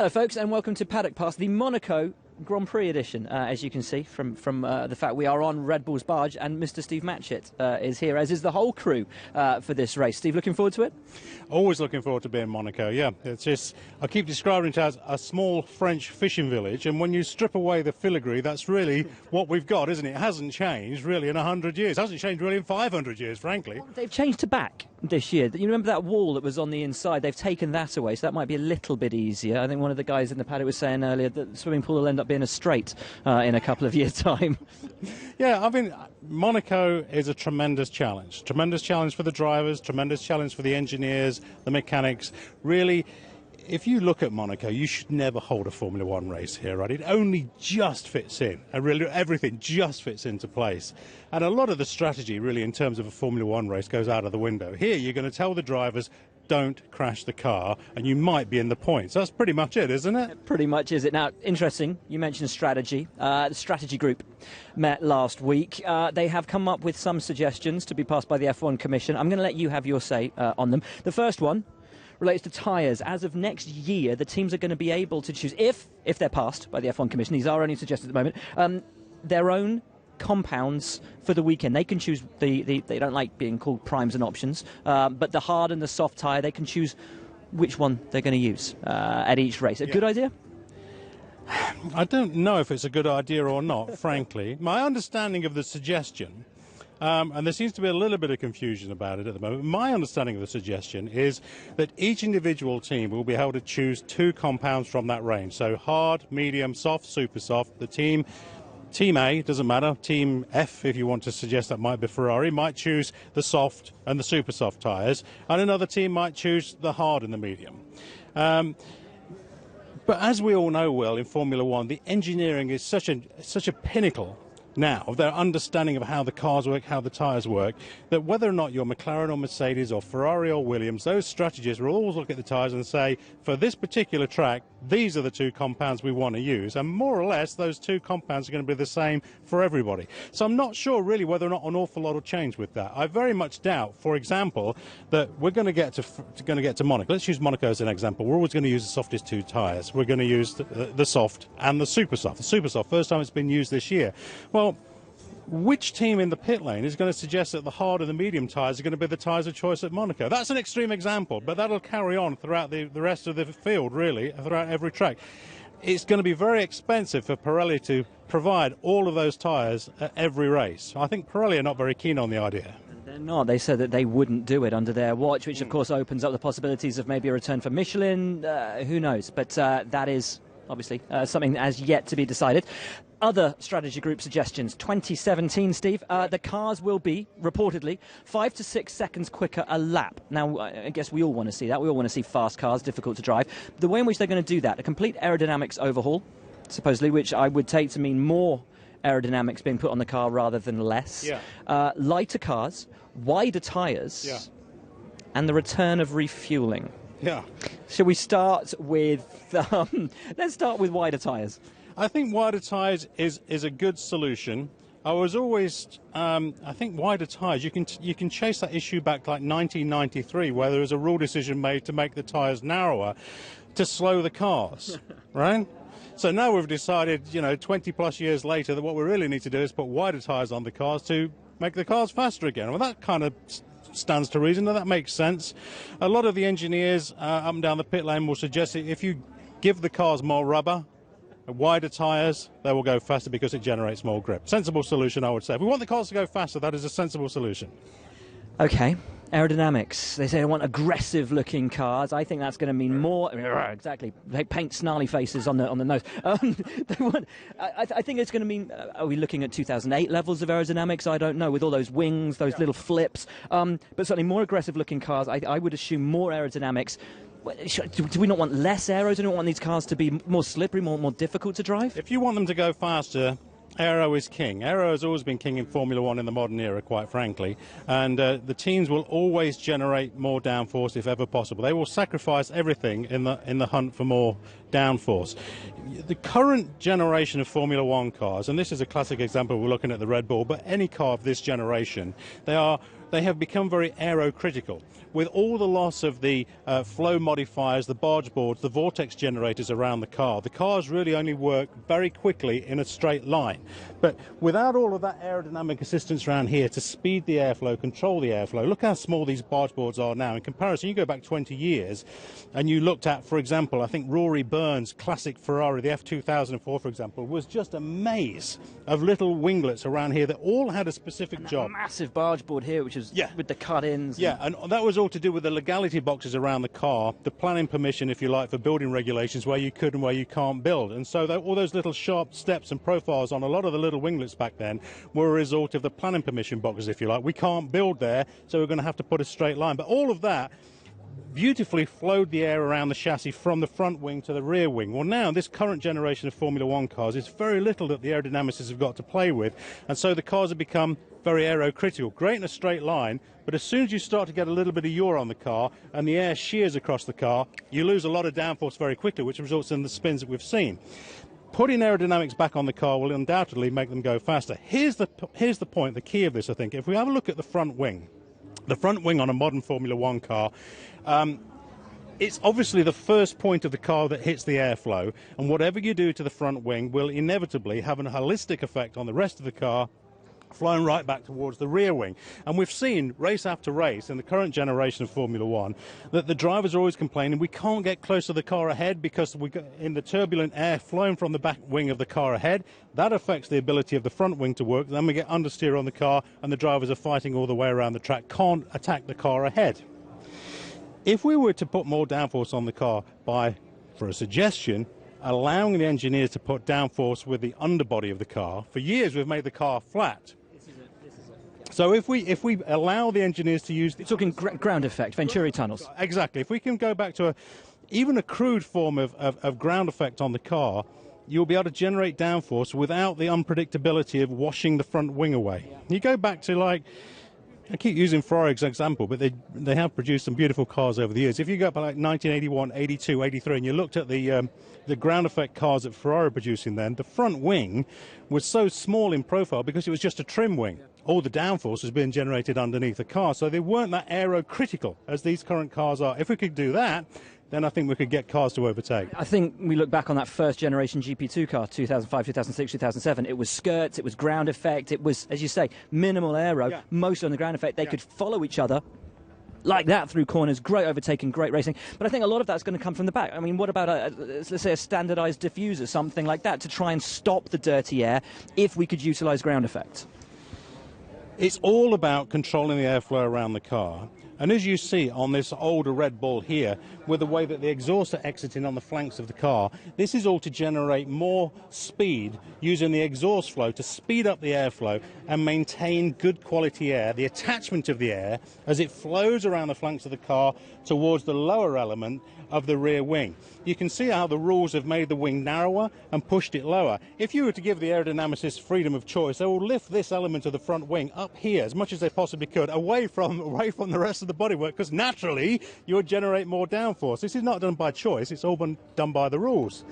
Hello folks and welcome to Paddock Pass, the Monaco Grand Prix edition, as you can see from the fact we are on Red Bull's barge, and Mr. Steve Matchett is here, as is the whole crew for this race. Steve, looking forward to it? Always looking forward to being in Monaco, yeah. It's just, I keep describing it as a small French fishing village, and when you strip away the filigree, that's really what we've got, isn't it? It hasn't changed really in 100 years. It hasn't changed really in 500 years, frankly. Well, they've changed to back this year. You remember that wall that was on the inside? They've taken that away, so that might be a little bit easier. I think one of the guys in the paddock was saying earlier that the swimming pool will end up being a straight in a couple of years' time. Yeah, I mean, Monaco is a tremendous challenge. Tremendous challenge for the drivers, tremendous challenge for the engineers, the mechanics. Really, if you look at Monaco, you should never hold a Formula One race here, right? It only just fits in, and really everything just fits into place. And a lot of the strategy, really, in terms of a Formula One race goes out of the window. Here, you're going to tell the drivers, don't crash the car, and you might be in the points. That's pretty much it, isn't it? It pretty much is it. Now, interesting, you mentioned strategy. The strategy group met last week. They have come up with some suggestions to be passed by the F1 Commission. I'm going to let you have your say on them. The first one relates to tyres. As of next year, the teams are going to be able to choose, if they're passed by the F1 Commission, these are only suggested at the moment, their own compounds for the weekend. They can choose they don't like being called primes and options, but the hard and the soft tyre, they can choose which one they're going to use at each race. A good idea? I don't know if it's a good idea or not, frankly. My understanding of the suggestion, and there seems to be a little bit of confusion about it at the moment, my understanding of the suggestion is that each individual team will be able to choose two compounds from that range. So hard, medium, soft, super soft. The Team A, doesn't matter, Team F, if you want to suggest that might be Ferrari, might choose the soft and the super soft tyres, and another team might choose the hard and the medium. But as we all know well in Formula One, the engineering is such a pinnacle now of their understanding of how the cars work, how the tyres work, that whether or not you're McLaren or Mercedes or Ferrari or Williams, those strategists will always look at the tyres and say, for this particular track, these are the two compounds we want to use, and more or less those two compounds are going to be the same for everybody. So I'm not sure really whether or not an awful lot will change with that. I very much doubt, for example, that we're going to get to Monaco. Let's use Monaco as an example. We're always going to use the softest two tyres. We're going to use the soft and the super soft. The super soft, first time it's been used this year. Well, which team in the pit lane is going to suggest that the hard and the medium tyres are going to be the tyres of choice at Monaco? That's an extreme example, but that'll carry on throughout the rest of the field, really, throughout every track. It's going to be very expensive for Pirelli to provide all of those tyres at every race. I think Pirelli are not very keen on the idea. They're not. They said that they wouldn't do it under their watch, which of course opens up the possibilities of maybe a return for Michelin. Who knows? But that is obviously something that has yet to be decided. Other strategy group suggestions. 2017, Steve, the cars will be, reportedly, 5 to 6 seconds quicker a lap. Now, I guess we all want to see that. We all want to see fast cars, difficult to drive. The way in which they're going to do that, a complete aerodynamics overhaul, supposedly, which I would take to mean more aerodynamics being put on the car rather than less. Yeah. Lighter cars, wider tyres, yeah, and the return of refuelling. Yeah. Shall we start with, let's start with wider tyres. I think wider tyres is a good solution. I was always, I think wider tyres, you can chase that issue back like 1993, where there was a rule decision made to make the tyres narrower to slow the cars, right? So now we've decided, 20 plus years later, that what we really need to do is put wider tyres on the cars to make the cars faster again. Well, that kind of stands to reason, and that makes sense. A lot of the engineers up and down the pit lane will suggest that if you give the cars more rubber, wider tyres, they will go faster because it generates more grip. Sensible solution, I would say. If we want the cars to go faster, that is a sensible solution. Okay. Aerodynamics. They say they want aggressive-looking cars. I think that's going to mean more. Exactly. They paint snarly faces on the nose. I think it's going to mean. Are we looking at 2008 levels of aerodynamics? I don't know. With all those wings, those little flips. But certainly more aggressive-looking cars. I would assume more aerodynamics. Do we not want less aero? Do we not want these cars to be more slippery, more difficult to drive? If you want them to go faster, aero is king. Aero has always been king in Formula One in the modern era, quite frankly. And the teams will always generate more downforce if ever possible. They will sacrifice everything in the hunt for more downforce. The current generation of Formula One cars, and this is a classic example, we're looking at the Red Bull, but any car of this generation, they have become very aerocritical. With all the loss of the flow modifiers, the barge boards, the vortex generators around the cars really only work very quickly in a straight line. But without all of that aerodynamic assistance around here to speed the airflow, control the airflow, look how small these barge boards are now. In comparison, you go back 20 years and you looked at, for example, I think Rory Byrne's classic Ferrari, the F2004, for example, was just a maze of little winglets around here that all had a specific job. Massive barge board here, which is with the cut-ins. Yeah, and that was all to do with the legality boxes around the car, the planning permission, if you like, for building regulations, where you could and where you can't build. And so all those little sharp steps and profiles on a lot of the little winglets back then were a result of the planning permission boxes, if you like. We can't build there, so we're going to have to put a straight line. But all of that beautifully flowed the air around the chassis from the front wing to the rear wing. Well, now, this current generation of Formula One cars, it's very little that the aerodynamicists have got to play with, and so the cars have become very aerocritical. Great in a straight line, but as soon as you start to get a little bit of yaw on the car and the air shears across the car, you lose a lot of downforce very quickly, which results in the spins that we've seen. Putting aerodynamics back on the car will undoubtedly make them go faster. Here's the point, the key of this, I think. If we have a look at the front wing on a modern Formula One car, it's obviously the first point of the car that hits the airflow, and whatever you do to the front wing will inevitably have a holistic effect on the rest of the car, flowing right back towards the rear wing. And we've seen race after race in the current generation of Formula One that the drivers are always complaining we can't get close to the car ahead because in the turbulent air flowing from the back wing of the car ahead, that affects the ability of the front wing to work. Then we get understeer on the car and the drivers are fighting all the way around the track, can't attack the car ahead. If we were to put more downforce on the car by, for a suggestion, allowing the engineers to put downforce with the underbody of the car, for years we've made the car flat. So if we allow the engineers to use... You're talking ground effect, Venturi tunnels. Exactly. If we can go back to even a crude form of ground effect on the car, you'll be able to generate downforce without the unpredictability of washing the front wing away. You go back to, like... I keep using Ferrari as an example, but they have produced some beautiful cars over the years. If you go up like 1981, 82, 83, and you looked at the ground effect cars that Ferrari were producing then, the front wing was so small in profile because it was just a trim wing. All the downforce was being generated underneath the car, so they weren't that aerocritical as these current cars are. If we could do that, then I think we could get cars to overtake. I think we look back on that first generation GP2 car, 2005, 2006, 2007. It was skirts, it was ground effect, it was, as you say, minimal aero, mostly on the ground effect. They could follow each other like that through corners, great overtaking, great racing. But I think a lot of that's going to come from the back. I mean, what about, let's say, a standardized diffuser, something like that, to try and stop the dirty air if we could utilize ground effect? It's all about controlling the airflow around the car. And as you see on this older Red Bull here, with the way that the exhausts are exiting on the flanks of the car, this is all to generate more speed using the exhaust flow to speed up the airflow and maintain good quality air, the attachment of the air as it flows around the flanks of the car towards the lower element of the rear wing. You can see how the rules have made the wing narrower and pushed it lower. If you were to give the aerodynamicists freedom of choice, they will lift this element of the front wing up here as much as they possibly could, away from the rest of the bodywork, because naturally you would generate more downforce. This is not done by choice, it's all been done by the rules.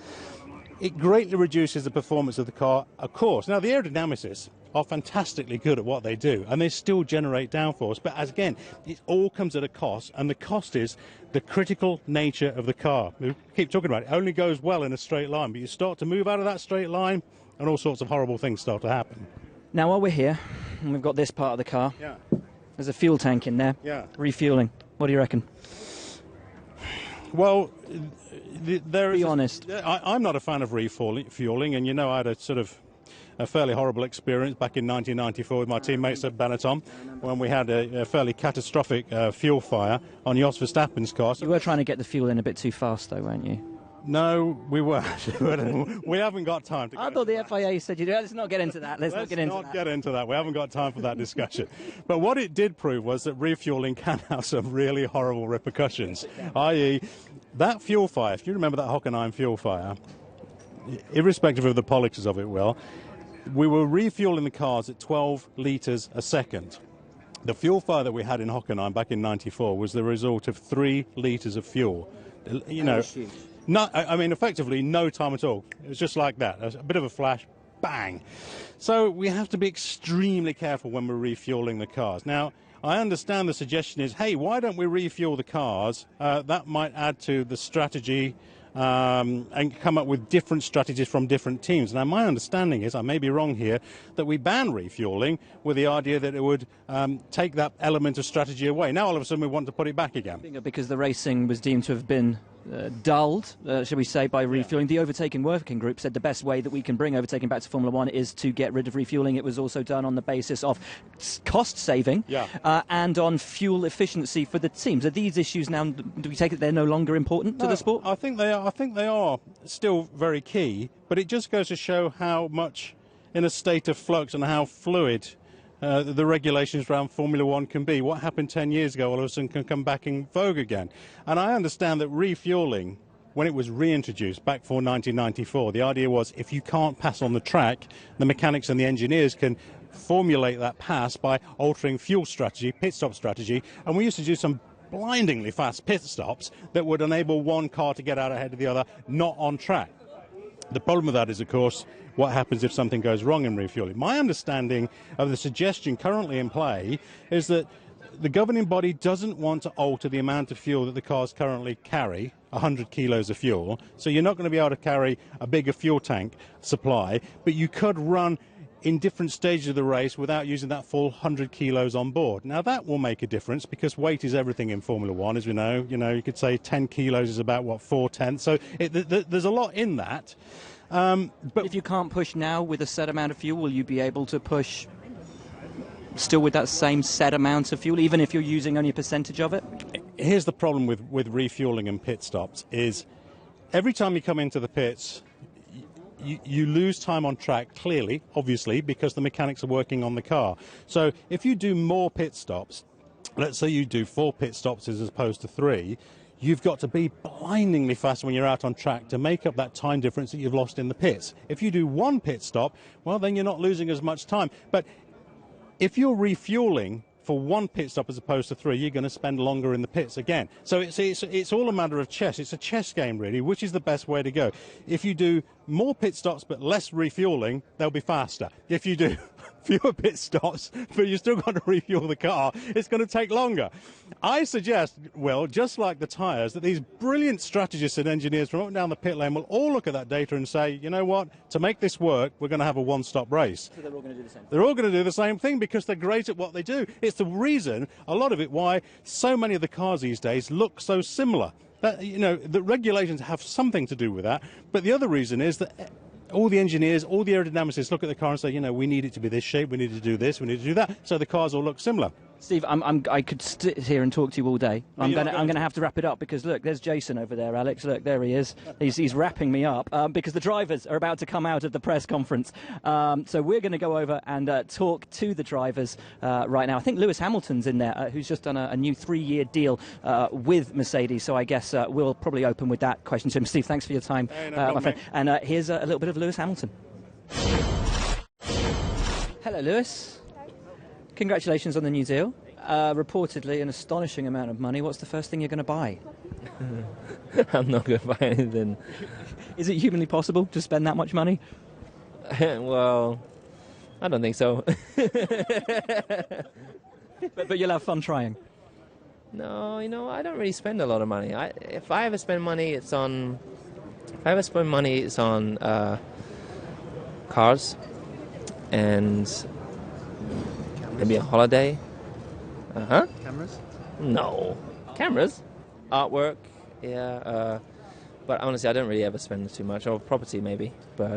It greatly reduces the performance of the car, of course. Now, the aerodynamicists are fantastically good at what they do, and they still generate downforce. But as again, it all comes at a cost, and the cost is the critical nature of the car. We keep talking about it. It only goes well in a straight line, but you start to move out of that straight line, and all sorts of horrible things start to happen. Now, while we're here, and we've got this part of the car, there's a fuel tank in there, refueling. What do you reckon? Well, be honest. I'm not a fan of refueling, and you know I had a fairly horrible experience back in 1994 with my teammates at Benetton when we had a fairly catastrophic fuel fire on Jos Verstappen's car. You were trying to get the fuel in a bit too fast, though, weren't you? No, we weren't. We haven't got time to. I thought the FIA said, let's not get into that. Let's not get into that. We haven't got time for that discussion. But what it did prove was that refueling can have some really horrible repercussions, i.e., that fuel fire. If you remember that Hockenheim fuel fire, irrespective of the politics of it, we were refueling the cars at 12 litres a second. The fuel fire that we had in Hockenheim back in '94 was the result of 3 litres of fuel. You know, I mean, effectively, no time at all. It was just like that. A bit of a flash, bang. So we have to be extremely careful when we're refueling the cars. Now, I understand the suggestion is, hey, why don't we refuel the cars? That might add to the strategy and come up with different strategies from different teams. Now, my understanding is, I may be wrong here, that we ban refueling with the idea that it would take that element of strategy away. Now, all of a sudden, we want to put it back again. Because the racing was deemed to have been dulled, shall we say, by refueling. The Overtaking Working Group said the best way that we can bring overtaking back to Formula One is to get rid of refueling. It was also done on the basis of cost saving and on fuel efficiency for the teams. Are these issues now, do we take it they're no longer important to the sport? I think they are. I think they are still very key, but it just goes to show how much in a state of flux and how fluid the regulations around Formula One can be. What happened 10 years ago all of a sudden can come back in vogue again. And I understand that refueling, when it was reintroduced back for 1994, the idea was if you can't pass on the track, the mechanics and the engineers can formulate that pass by altering fuel strategy, pit stop strategy, and we used to do some blindingly fast pit stops that would enable one car to get out ahead of the other, not on track. The problem with that is, of course, what happens if something goes wrong in refueling. My understanding of the suggestion currently in play is that the governing body doesn't want to alter the amount of fuel that the cars currently carry, 100 kilos of fuel. So you're not going to be able to carry a bigger fuel tank supply, but you could run in different stages of the race without using that full 100 kilos on board. Now that will make a difference because weight is everything in Formula One, as we know. You could say 10 kilos is about, 4/10. So there's a lot in that. But if you can't push now with a set amount of fuel, will you be able to push still with that same set amount of fuel, even if you're using only a percentage of it? Here's the problem with refueling and pit stops is every time you come into the pits, you lose time on track, clearly, obviously, because the mechanics are working on the car. So if you do more pit stops, let's say you do 4 pit stops as opposed to 3, you've got to be blindingly fast when you're out on track to make up that time difference that you've lost in the pits. If you do 1 pit stop, well, then you're not losing as much time. But if you're refueling for 1 pit stop as opposed to 3, you're going to spend longer in the pits again. So it's all a matter of chess. It's a chess game, really. Which is the best way to go? If you do more pit stops but less refueling, they'll be faster. If you do fewer pit stops but you've still got to refuel the car, it's going to take longer. I suggest, Will, just like the tyres, that these brilliant strategists and engineers from up and down the pit lane will all look at that data and say, you know what, to make this work, we're going to have a one-stop race. So they're all going to do the same thing? They're all going to do the same thing because they're great at what they do. It's the reason, a lot of it, why so many of the cars these days look so similar. That, the regulations have something to do with that, but the other reason is that all the engineers, all the aerodynamicists look at the car and say, we need it to be this shape, we need to do this, we need to do that, so the cars all look similar. Steve, I could sit here and talk to you all day. I'm going to have to wrap it up because, look, there's Jason over there, Alex. Look, there he is. He's wrapping me up because the drivers are about to come out of the press conference. So we're going to go over and talk to the drivers right now. I think Lewis Hamilton's in there, who's just done a new 3-year deal with Mercedes. So I guess we'll probably open with that question to him. Steve, thanks for your time, my friend. And here's a little bit of Lewis Hamilton. Hello, Lewis. Congratulations on the new deal. Reportedly an astonishing amount of money. What's the first thing you're going to buy? I'm not going to buy anything. Is it humanly possible to spend that much money? Well, I don't think so. but you'll have fun trying. No, I don't really spend a lot of money. If I ever spend money, it's on cars and maybe a holiday. Cameras? No. Cameras? Artwork, yeah. But honestly, I don't really ever spend too much. Or property, maybe. But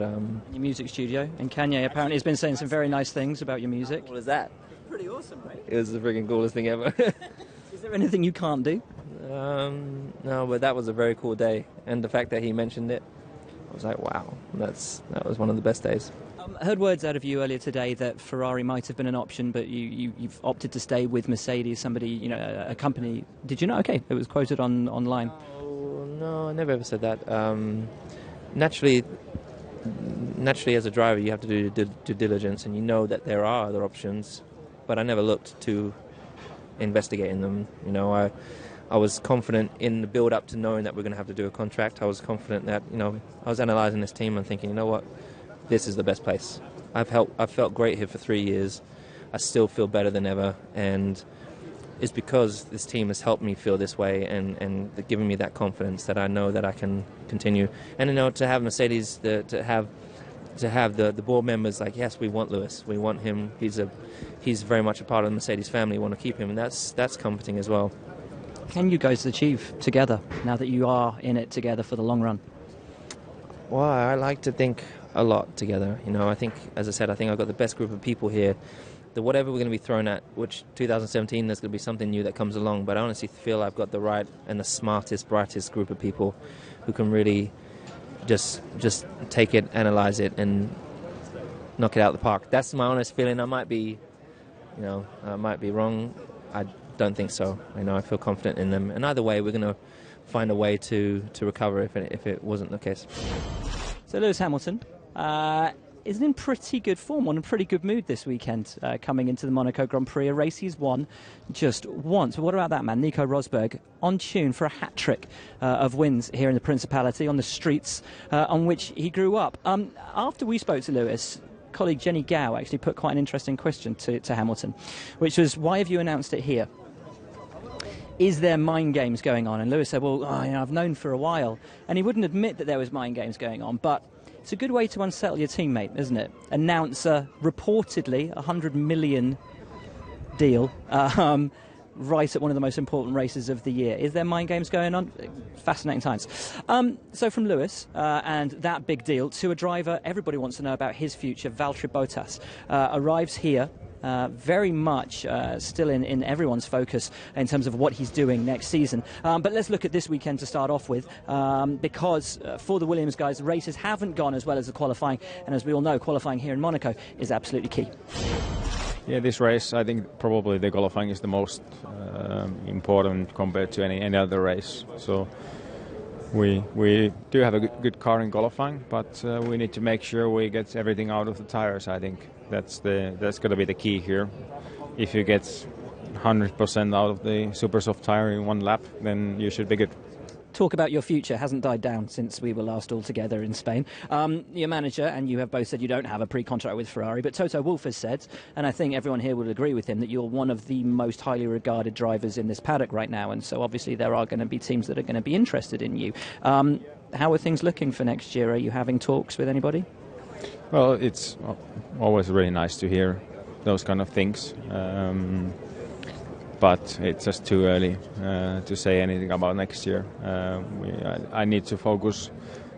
your music studio. And Kanye apparently has been saying some very nice things about your music. What is that? Pretty awesome, right? It was the freaking coolest thing ever. Is there anything you can't do? No, but that was a very cool day. And the fact that he mentioned it, I was like, wow, that was one of the best days. I heard words out of you earlier today that Ferrari might have been an option, but you've opted to stay with Mercedes, somebody, a company. Did you know? Okay, it was quoted online. No, I never ever said that. Naturally, as a driver, you have to do due diligence, and you know that there are other options, but I never looked to investigate in them. I was confident in the build-up to knowing that we're going to have to do a contract. I was confident that, I was analysing this team and thinking, you know what, this is the best place. I've felt great here for 3 years. I still feel better than ever, and it's because this team has helped me feel this way and given me that confidence that I know that I can continue. And to have Mercedes, to have the board members like, yes, we want Lewis, we want him. He's very much a part of the Mercedes family. We want to keep him, and that's comforting as well. Can you guys achieve together now that you are in it together for the long run? Well, I like to think a lot together. I think, as I said, I think I've got the best group of people here. That whatever we're going to be thrown at, which 2017, there's going to be something new that comes along. But I honestly feel I've got the right and the smartest, brightest group of people who can really just take it, analyze it, and knock it out of the park. That's my honest feeling. I might be wrong. I don't think so. I feel confident in them. And either way, we're going to find a way to recover if it wasn't the case. So Lewis Hamilton is in pretty good form, on a pretty good mood this weekend, coming into the Monaco Grand Prix, a race he's won just once. But what about that man, Nico Rosberg, on tune for a hat-trick of wins here in the Principality, on the streets on which he grew up. After we spoke to Lewis, colleague Jenny Gow actually put quite an interesting question to Hamilton, which was, why have you announced it here? Is there mind games going on? And Lewis said, well, I've known for a while. And he wouldn't admit that there was mind games going on, but it's a good way to unsettle your teammate, isn't it? Announce a reportedly $100 million deal right at one of the most important races of the year. Is there mind games going on? Fascinating times. So from Lewis and that big deal to a driver everybody wants to know about his future, Valtteri Bottas, arrives here. Very much still in everyone's focus in terms of what he's doing next season. But let's look at this weekend to start off with, because for the Williams guys, the races haven't gone as well as the qualifying, and as we all know, qualifying here in Monaco is absolutely key. Yeah, this race, I think probably the qualifying is the most important compared to any other race. So we do have a good car in qualifying, but we need to make sure we get everything out of the tires. I think that's going to be the key here. If you get 100% out of the super soft tire in one lap, then you should be good. Talk about your future hasn't died down since we were last all together in Spain. Your manager and you have both said you don't have a pre-contract with Ferrari, but Toto Wolff has said, and I think everyone here would agree with him, that you're one of the most highly regarded drivers in this paddock right now, and so obviously there are going to be teams that are going to be interested in you. How are things looking for next year? Are you having talks with anybody? Well, it's always really nice to hear those kind of things. But it's just too early to say anything about next year. I need to focus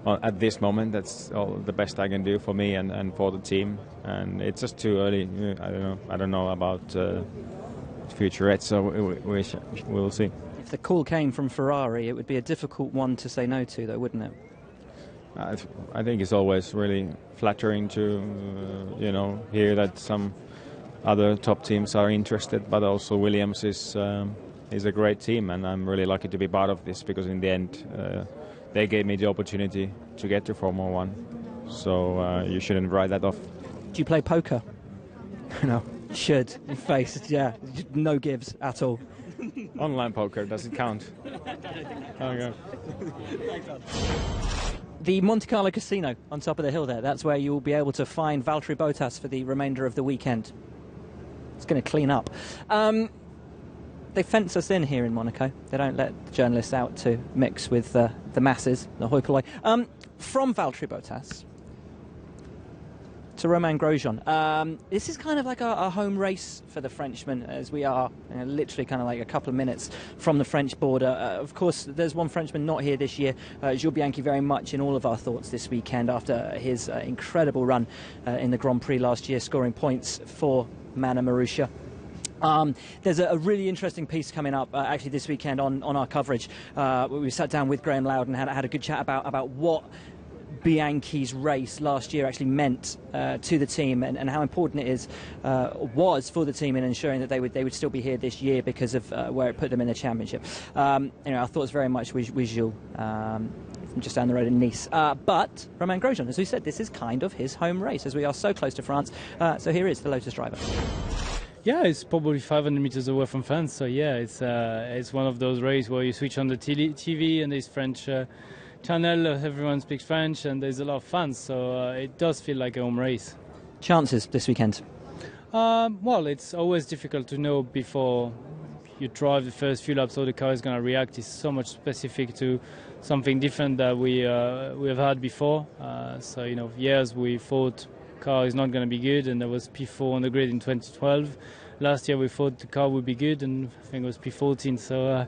at this moment. That's all the best I can do for me and for the team. And it's just too early. I don't know about future yet, so we'll see. If the call came from Ferrari, it would be a difficult one to say no to, though, wouldn't it? I think it's always really flattering to hear that some other top teams are interested, but also Williams is a great team, and I'm really lucky to be part of this, because in the end they gave me the opportunity to get to Formula One. So you shouldn't write that off. Do you play poker? No. Should. Face, yeah. No gives at all. Online poker, does it count? Okay. The Monte Carlo Casino on top of the hill there, that's where you will be able to find Valtteri Bottas for the remainder of the weekend. It's going to clean up. They fence us in here in Monaco. They don't let the journalists out to mix with the masses, the hoi polloi. From Valtteri Bottas to Romain Grosjean. This is kind of like a home race for the Frenchman, as we are literally kind of like a couple of minutes from the French border. Of course, there's one Frenchman not here this year. Jules Bianchi very much in all of our thoughts this weekend after his incredible run in the Grand Prix last year, scoring points for Mana Marussia. There's a really interesting piece coming up actually this weekend on our coverage. We sat down with Graham Loudon and had a good chat about what Bianchi's race last year actually meant to the team, and how important it was for the team in ensuring that they would still be here this year because of where it put them in the championship. Our thoughts very much with Jules from just down the road in Nice. But Romain Grosjean, as we said, this is kind of his home race, as we are so close to France. So here is the Lotus driver. Yeah, it's probably 500 meters away from France. So yeah, it's one of those races where you switch on the TV and there's French channel. Everyone speaks French and there's a lot of fans. So it does feel like a home race. Chances this weekend? Well, it's always difficult to know before you drive the first few laps how the car is going to react. It's so much specific to something different that we have had before. So years we thought car is not going to be good, and there was P4 on the grid in 2012. Last year we thought the car would be good, and I think it was P14. So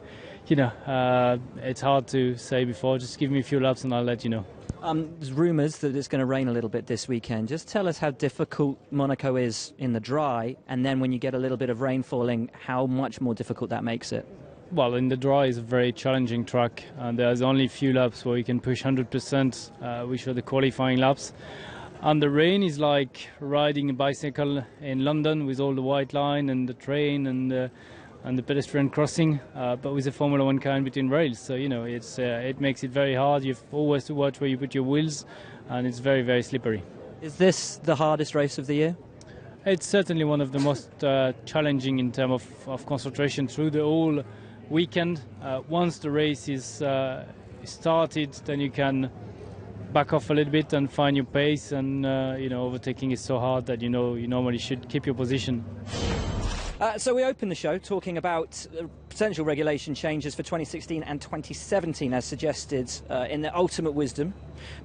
it's hard to say before. Just give me a few laps and I'll let you know. There's rumours that it's going to rain a little bit this weekend. Just tell us how difficult Monaco is in the dry, and then when you get a little bit of rain falling, how much more difficult that makes it. Well, in the dry is a very challenging track, and there's only a few laps where you can push 100%, which are the qualifying laps. And the rain is like riding a bicycle in London with all the white line and the train and the pedestrian crossing, but with a Formula One car in between rails. So it makes it very hard. You've always to watch where you put your wheels, and it's very, very slippery. Is this the hardest race of the year? It's certainly one of the most challenging in terms of concentration through the whole weekend. Once the race is started, then you can back off a little bit and find your pace, and overtaking is so hard that you normally should keep your position. So we opened the show talking about potential regulation changes for 2016 and 2017 as suggested in the ultimate wisdom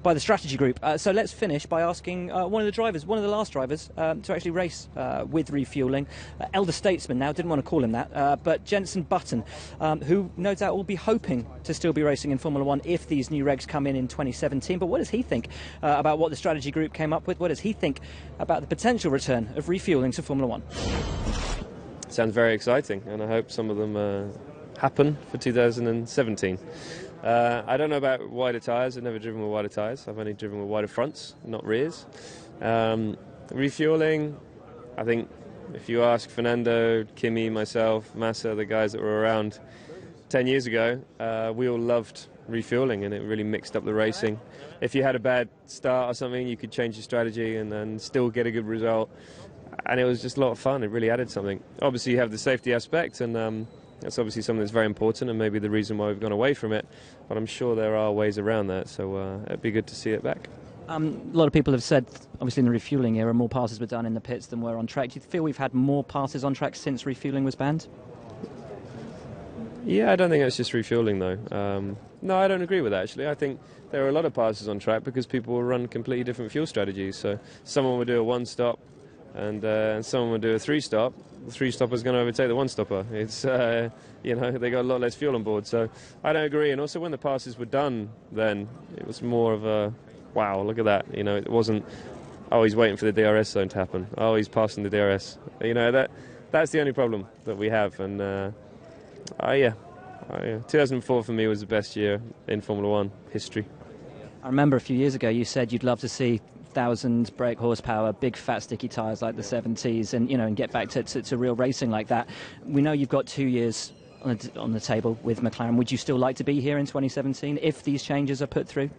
by the strategy group. So let's finish by asking one of the last drivers to actually race with refuelling, elder statesman now, didn't want to call him that, but Jenson Button, who no doubt will be hoping to still be racing in Formula One if these new regs come in 2017. But what does he think about what the strategy group came up with? What does he think about the potential return of refuelling to Formula One? Sounds very exciting, and I hope some of them happen for 2017. I don't know about wider tyres. I've never driven with wider tyres. I've only driven with wider fronts, not rears. Refuelling, I think if you ask Fernando, Kimi, myself, Massa, the guys that were around 10 years ago, we all loved refuelling, and it really mixed up the racing. If you had a bad start or something, you could change your strategy and then still get a good result. And it was just a lot of fun. It really added something. Obviously, you have the safety aspect, and that's obviously something that's very important, and maybe the reason why we've gone away from it. But I'm sure there are ways around that, so it'd be good to see it back. A lot of people have said, obviously, in the refuelling era, more passes were done in the pits than were on track. Do you feel we've had more passes on track since refuelling was banned? Yeah, I don't think it's just refuelling, though. No, I don't agree with that, actually. I think there are a lot of passes on track because people will run completely different fuel strategies. So someone will do a one-stop, and someone would do a three-stop. The three-stopper is going to overtake the one-stopper. It's they got a lot less fuel on board. So I don't agree. And also, when the passes were done, then it was more of a wow, look at that. It wasn't he's waiting for the DRS zone to happen. Oh, he's passing the DRS. That's the only problem that we have. And 2004 for me was the best year in Formula One history. I remember a few years ago you said you'd love to see 1,000 brake horsepower, big fat sticky tyres like the 70s, and get back to real racing like that. We know you've got 2 years on the table with McLaren. Would you still like to be here in 2017 if these changes are put through?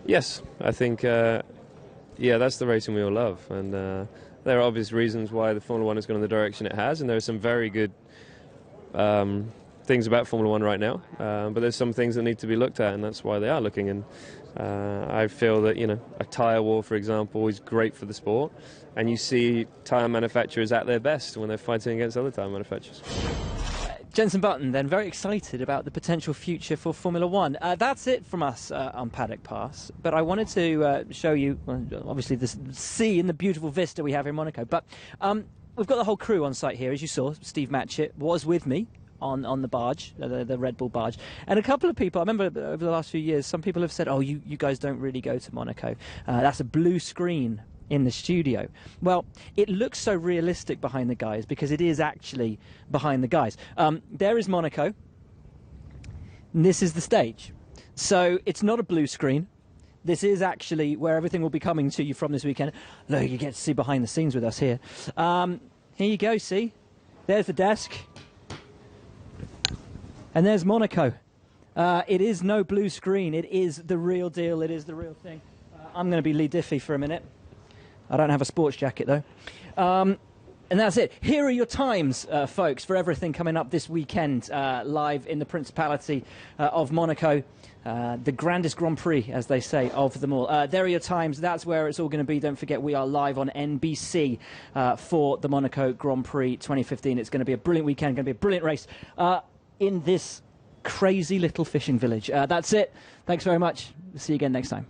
Yes, I think that's the racing we all love, and there are obvious reasons why the Formula One has gone in the direction it has, and there are some very good things about Formula One right now, but there's some things that need to be looked at, and that's why they are looking. And I feel that a tyre war, for example, is great for the sport, and you see tyre manufacturers at their best when they're fighting against other tyre manufacturers. Jenson Button, then, very excited about the potential future for Formula One. That's it from us on Paddock Pass, but I wanted to show you, obviously, the sea and the beautiful vista we have in Monaco, but we've got the whole crew on site here. As you saw, Steve Matchett was with me on the barge, the Red Bull barge. And a couple of people, I remember over the last few years, some people have said, you guys don't really go to Monaco. That's a blue screen in the studio. Well, it looks so realistic behind the guys because it is actually behind the guys. There is Monaco. And this is the stage. So it's not a blue screen. This is actually where everything will be coming to you from this weekend. Look, you get to see behind the scenes with us here. Here you go, see? There's the desk. And there's Monaco. It is no blue screen. It is the real deal. It is the real thing. I'm going to be Lee Diffie for a minute. I don't have a sports jacket, though. And that's it. Here are your times, folks, for everything coming up this weekend, live in the Principality of Monaco. The grandest Grand Prix, as they say, of them all. There are your times. That's where it's all going to be. Don't forget, we are live on NBC for the Monaco Grand Prix 2015. It's going to be a brilliant weekend, going to be a brilliant race in this crazy little fishing village. That's it. Thanks very much. See you again next time.